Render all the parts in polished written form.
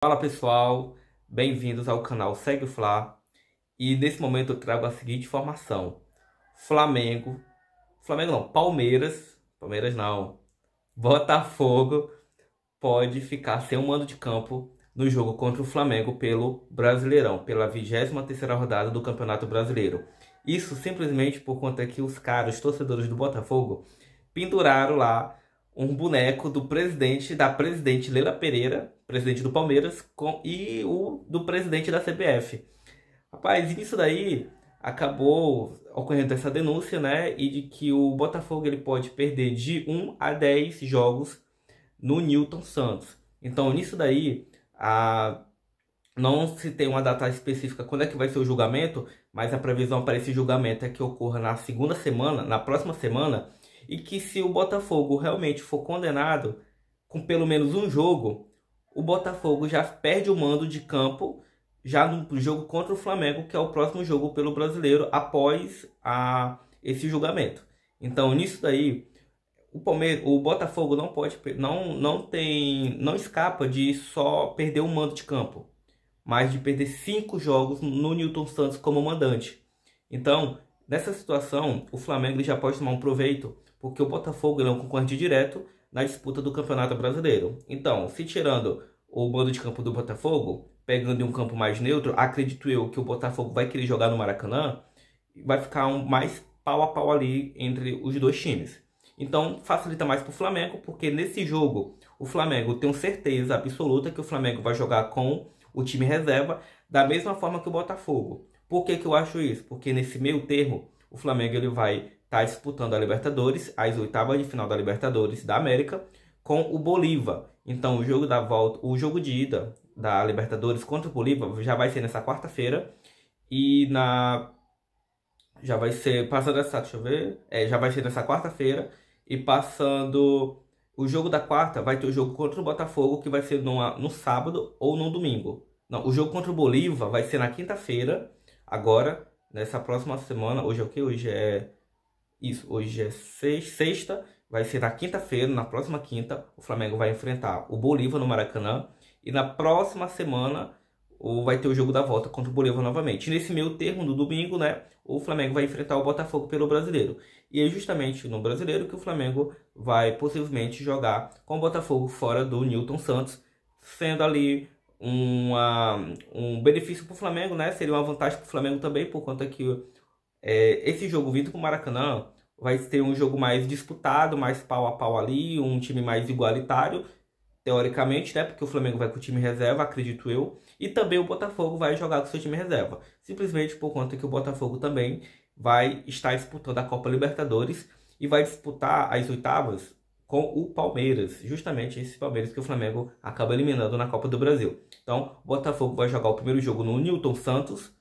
Fala pessoal, bem-vindos ao canal Segue o Fla. E nesse momento eu trago a seguinte informação: Flamengo não, Palmeiras não, Botafogo pode ficar sem um mando de campo no jogo contra o Flamengo pelo Brasileirão, pela 23ª rodada do Campeonato Brasileiro. Isso simplesmente por conta que os caras, os torcedores do Botafogo, penduraram lá um boneco da presidente Leila Pereira, presidente do Palmeiras, e o do presidente da CBF. Rapaz, isso daí acabou ocorrendo essa denúncia, né? E de que o Botafogo ele pode perder de 1 a 10 jogos no Newton Santos. Então, nisso daí, não se tem uma data específica quando é que vai ser o julgamento, mas a previsão para esse julgamento é que ocorra na segunda semana, na próxima semana, e que se o Botafogo realmente for condenado com pelo menos um jogo, o Botafogo já perde o mando de campo já no jogo contra o Flamengo, que é o próximo jogo pelo Brasileiro após esse julgamento. Então, nisso daí, o Botafogo não pode, não escapa de só perder um mando de campo, mas de perder 5 jogos no Newton Santos como mandante. Então, nessa situação, o Flamengo já pode tomar um proveito, porque o Botafogo é um concorrente direto na disputa do Campeonato Brasileiro. Então, se tirando o mando de campo do Botafogo, pegando em um campo mais neutro, acredito eu que o Botafogo vai querer jogar no Maracanã, vai ficar mais pau a pau ali entre os dois times. Então facilita mais para o Flamengo, porque nesse jogo o Flamengo tem certeza absoluta que o Flamengo vai jogar com o time reserva da mesma forma que o Botafogo. Por que eu acho isso? Porque nesse meio termo o Flamengo ele vai estar disputando a Libertadores, as oitavas de final da Libertadores da América, com o Bolívar. Então o jogo da volta, o jogo de ida da Libertadores contra o Bolívar já vai ser nessa quarta-feira e já vai ser passando essa, deixa eu ver, já vai ser nessa quarta-feira e passando o jogo da quarta vai ter o jogo contra o Botafogo que vai ser no sábado ou no domingo. Não, o jogo contra o Bolívar vai ser na quinta-feira, agora nessa próxima semana. Hoje é o que? Hoje é sexta. Vai ser na quinta-feira, na próxima quinta, o Flamengo vai enfrentar o Bolívar no Maracanã. E na próxima semana vai ter o jogo da volta contra o Bolívar novamente. E nesse meio termo, no domingo, né, o Flamengo vai enfrentar o Botafogo pelo Brasileiro. E é justamente no Brasileiro que o Flamengo vai possivelmente jogar com o Botafogo fora do Newton Santos, sendo ali um benefício para o Flamengo, né? Seria uma vantagem para o Flamengo também, por conta que esse jogo vindo para o Maracanã vai ter um jogo mais disputado, mais pau a pau ali, um time mais igualitário, teoricamente, né? Porque o Flamengo vai com o time reserva, acredito eu. E também o Botafogo vai jogar com seu time reserva. Simplesmente por conta que o Botafogo também vai estar disputando a Copa Libertadores e vai disputar as oitavas com o Palmeiras. Justamente esse Palmeiras que o Flamengo acaba eliminando na Copa do Brasil. Então, o Botafogo vai jogar o primeiro jogo no Newton Santos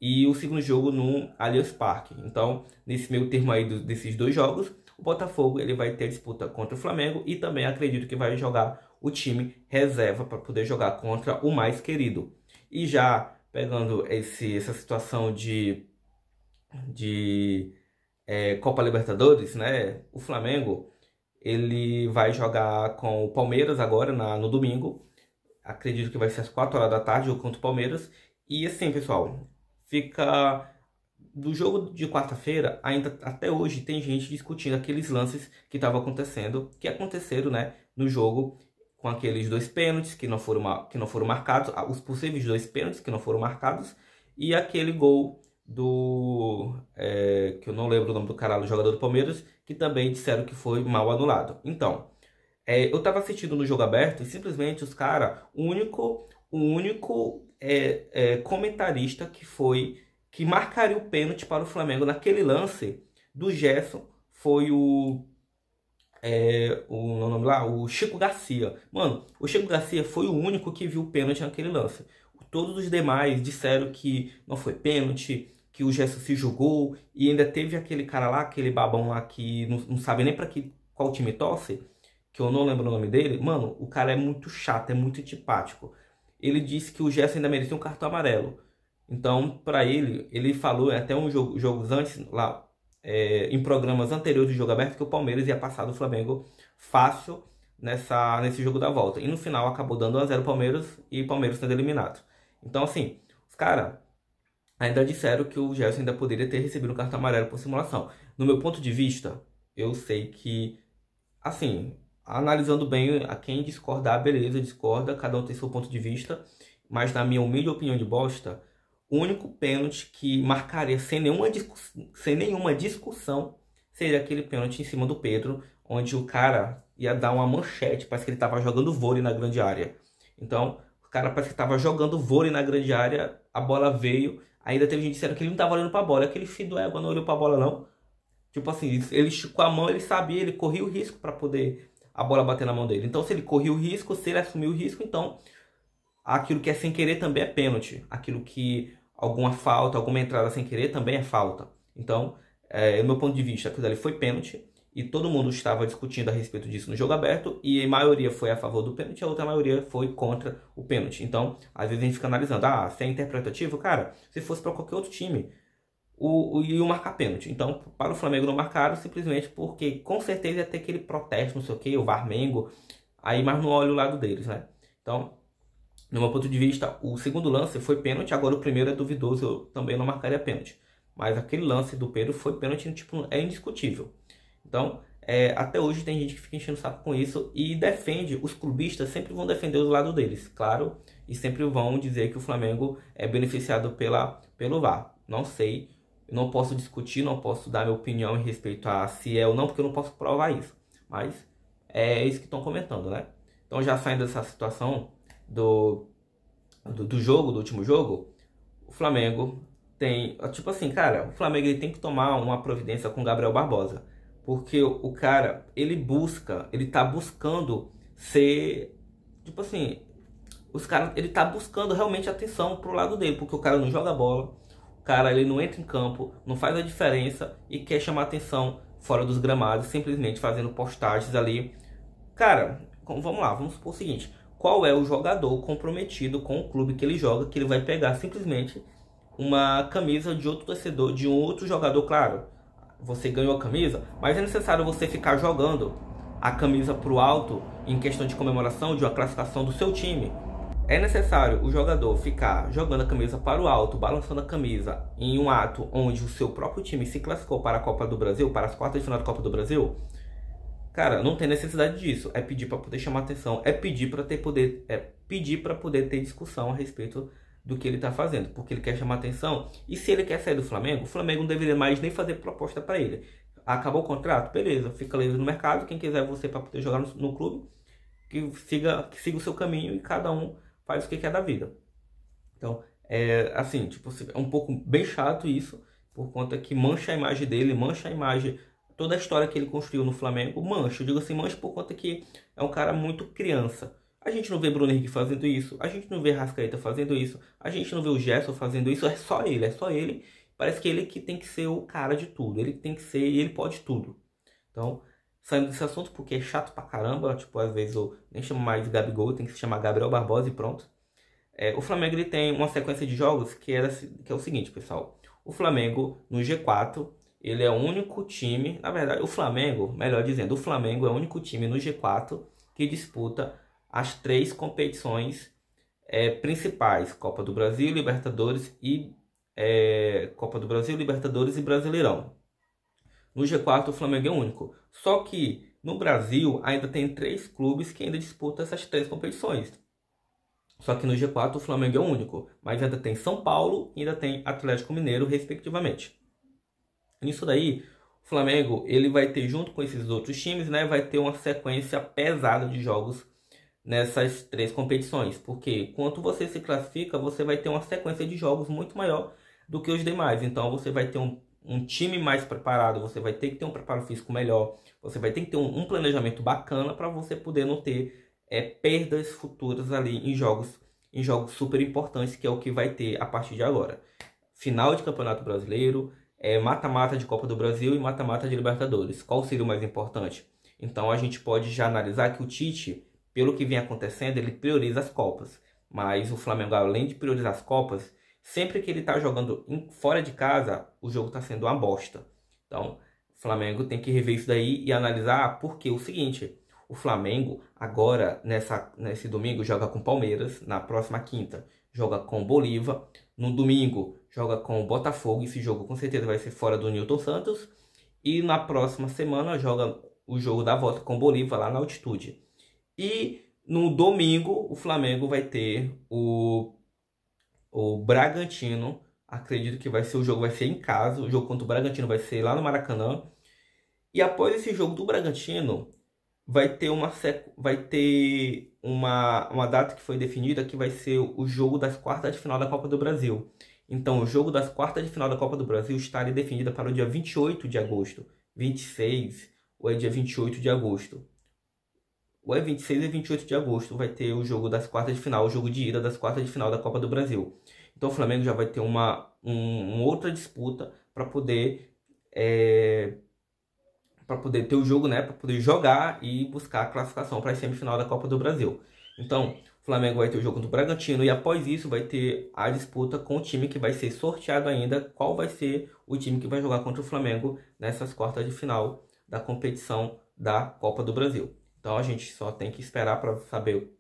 e o segundo jogo no Allianz Parque. Então, nesse meio termo aí desses dois jogos, o Botafogo ele vai ter disputa contra o Flamengo e também acredito que vai jogar o time reserva para poder jogar contra o mais querido. E já pegando essa situação de Copa Libertadores, né? O Flamengo ele vai jogar com o Palmeiras agora no domingo. Acredito que vai ser às 4 horas da tarde ou contra o Palmeiras. E assim, pessoal, fica do jogo de quarta-feira, ainda até hoje tem gente discutindo aqueles lances que estavam acontecendo, que aconteceram, né, no jogo, com aqueles 2 pênaltis que não foram marcados, os possíveis 2 pênaltis que não foram marcados, e aquele gol que eu não lembro o nome do cara, do jogador do Palmeiras, que também disseram que foi mal anulado. Então, eu tava assistindo no jogo aberto e simplesmente os caras, o único comentarista que marcaria o pênalti para o Flamengo naquele lance do Gerson foi o nome lá, o Chico Garcia. Mano, o Chico Garcia foi o único que viu o pênalti naquele lance. Todos os demais disseram que não foi pênalti, que o Gerson se jogou, e ainda teve aquele cara lá, aquele babão lá que não sabe nem para qual time torce, que eu não lembro o nome dele. Mano, o cara é muito chato, é muito antipático. Ele disse que o Gerson ainda merecia um cartão amarelo. Então, para ele falou até jogos antes, lá, em programas anteriores do jogo aberto, que o Palmeiras ia passar do Flamengo fácil nesse jogo da volta. E no final acabou dando 1-0 Palmeiras e Palmeiras sendo eliminado. Então, assim, os caras ainda disseram que o Gerson ainda poderia ter recebido um cartão amarelo por simulação. No meu ponto de vista, eu sei que, assim, analisando bem, a quem discordar, beleza, discorda, cada um tem seu ponto de vista, mas na minha humilde opinião de bosta, o único pênalti que marcaria sem nenhuma discussão seria aquele pênalti em cima do Pedro, onde o cara ia dar uma manchete, parece que ele estava jogando vôlei na grande área. Então, o cara parece que estava jogando vôlei na grande área, a bola veio, ainda teve gente dizendo que ele não estava olhando para a bola, aquele filho do égua não olhou para a bola não. Tipo assim, ele com a mão, ele sabia, ele corria o risco para poder a bola bater na mão dele. Então, se ele corria o risco, se ele assumiu o risco, então aquilo que é sem querer também é pênalti. Aquilo que alguma falta, alguma entrada sem querer também é falta. Então, do meu ponto de vista, aquilo ali foi pênalti e todo mundo estava discutindo a respeito disso no jogo aberto e a maioria foi a favor do pênalti, a outra maioria foi contra o pênalti. Então, às vezes a gente fica analisando, se é interpretativo, cara, se fosse para qualquer outro time, iam marcar pênalti. Então, para o Flamengo não marcaram simplesmente porque com certeza ia ter aquele protesto, não sei o que, o Varmengo, aí mas não olha o lado deles, né? Então, no meu ponto de vista, o segundo lance foi pênalti, agora o primeiro é duvidoso, eu também não marcaria pênalti. Mas aquele lance do Pedro foi pênalti, tipo, é indiscutível. Então, até hoje tem gente que fica enchendo o saco com isso e defende, os clubistas sempre vão defender o lado deles, claro, e sempre vão dizer que o Flamengo é beneficiado pelo VAR. Não sei, eu não posso discutir, não posso dar minha opinião em respeito a se é ou não, porque eu não posso provar isso. Mas é isso que estão comentando, né? Então, já saindo dessa situação do jogo, do último jogo, o Flamengo tem, tipo assim, cara, o Flamengo ele tem que tomar uma providência com o Gabriel Barbosa, porque o cara, ele tá buscando ser, tipo assim, ele tá buscando realmente atenção pro lado dele, porque o cara não joga bola, o cara ele não entra em campo, não faz a diferença e quer chamar atenção fora dos gramados, simplesmente fazendo postagens ali. Cara, vamos lá, vamos supor o seguinte, qual é o jogador comprometido com o clube que ele joga, que ele vai pegar simplesmente uma camisa de outro torcedor, de um outro jogador, claro, você ganhou a camisa, mas é necessário você ficar jogando a camisa pro alto em questão de comemoração de uma classificação do seu time. É necessário o jogador ficar jogando a camisa para o alto, balançando a camisa em um ato onde o seu próprio time se classificou para a Copa do Brasil, para as quartas de final da Copa do Brasil. Cara, não tem necessidade disso. É pedir para poder chamar atenção, é pedir para poder ter discussão a respeito do que ele está fazendo, porque ele quer chamar atenção. E se ele quer sair do Flamengo, o Flamengo não deveria mais nem fazer proposta para ele. Acabou o contrato? Beleza, fica livre no mercado. Quem quiser você para poder jogar no clube, que siga o seu caminho e cada um faz o que quer da vida. Então, assim, tipo, é um pouco bem chato isso, por conta que mancha a imagem dele, mancha a imagem, toda a história que ele construiu no Flamengo, mancha. Eu digo assim, mancha por conta que é um cara muito criança. A gente não vê Bruno Henrique fazendo isso, a gente não vê Rascaeta fazendo isso, a gente não vê o Gerson fazendo isso, é só ele. Parece que ele que tem que ser o cara de tudo, ele tem que ser, ele pode tudo. Então, saindo desse assunto, porque é chato pra caramba, tipo, às vezes eu nem chamo mais de Gabigol, tem que se chamar Gabriel Barbosa e pronto. O Flamengo ele tem uma sequência de jogos que é o seguinte, pessoal. O Flamengo, no G4, ele é o único time, na verdade, o Flamengo, melhor dizendo, o Flamengo é o único time no G4 que disputa as 3 competições principais, Copa do Brasil, Libertadores e Brasileirão. No G4 o Flamengo é o único. Só que no Brasil ainda tem 3 clubes que ainda disputam essas 3 competições. Só que no G4 o Flamengo é o único, mas ainda tem São Paulo e ainda tem Atlético Mineiro, respectivamente. Nisso daí, o Flamengo ele vai ter, junto com esses outros times, né, vai ter uma sequência pesada de jogos nessas 3 competições. Porque quando você se classifica, você vai ter uma sequência de jogos muito maior do que os demais. Então você vai ter um time mais preparado, você vai ter que ter um preparo físico melhor, você vai ter que ter um planejamento bacana para você poder não ter perdas futuras ali em jogos super importantes, que é o que vai ter a partir de agora. Final de Campeonato Brasileiro, mata-mata de Copa do Brasil e mata-mata de Libertadores. Qual seria o mais importante? Então a gente pode já analisar que o Tite, pelo que vem acontecendo, ele prioriza as Copas. Mas o Flamengo, além de priorizar as Copas, sempre que ele está jogando fora de casa, o jogo está sendo uma bosta. Então o Flamengo tem que rever isso daí e analisar, porque o seguinte... O Flamengo agora, nesse domingo, joga com Palmeiras. Na próxima quinta, joga com Bolívar. No domingo, joga com o Botafogo. Esse jogo com certeza vai ser fora do Newton Santos. E na próxima semana, joga o jogo da volta com o Bolívar lá na altitude. E no domingo, o Flamengo vai ter o Bragantino. Acredito que o jogo vai ser em casa. O jogo contra o Bragantino vai ser lá no Maracanã. E após esse jogo do Bragantino, vai ter uma data que foi definida, que vai ser o jogo das quartas de final da Copa do Brasil. Então, o jogo das quartas de final da Copa do Brasil está ali definida para o dia 28 de agosto. 26 ou é dia 28 de agosto. Ou é 26 e 28 de agosto vai ter o jogo das quartas de final, o jogo de ida das quartas de final da Copa do Brasil. Então, o Flamengo já vai ter uma outra disputa para poder ter o jogo, né, para poder jogar e buscar a classificação para a semifinal da Copa do Brasil. Então, o Flamengo vai ter o jogo do Bragantino e após isso vai ter a disputa com o time que vai ser sorteado ainda, qual vai ser o time que vai jogar contra o Flamengo nessas quartas de final da competição da Copa do Brasil. Então, a gente só tem que esperar para saber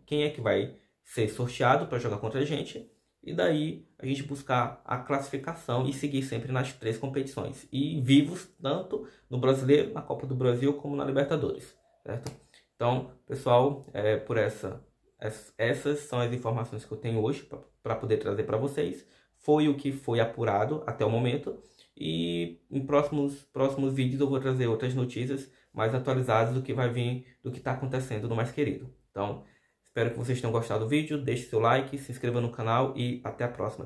quem é que vai ser sorteado para jogar contra a gente. E daí a gente buscar a classificação e seguir sempre nas 3 competições. E vivos tanto no Brasileiro, na Copa do Brasil, como na Libertadores. Certo? Então, pessoal, essas são as informações que eu tenho hoje para poder trazer para vocês. Foi o que foi apurado até o momento. E em próximos vídeos eu vou trazer outras notícias mais atualizadas do que vai vir, do que está acontecendo no Mais Querido. Então, espero que vocês tenham gostado do vídeo, deixe seu like, se inscreva no canal e até a próxima.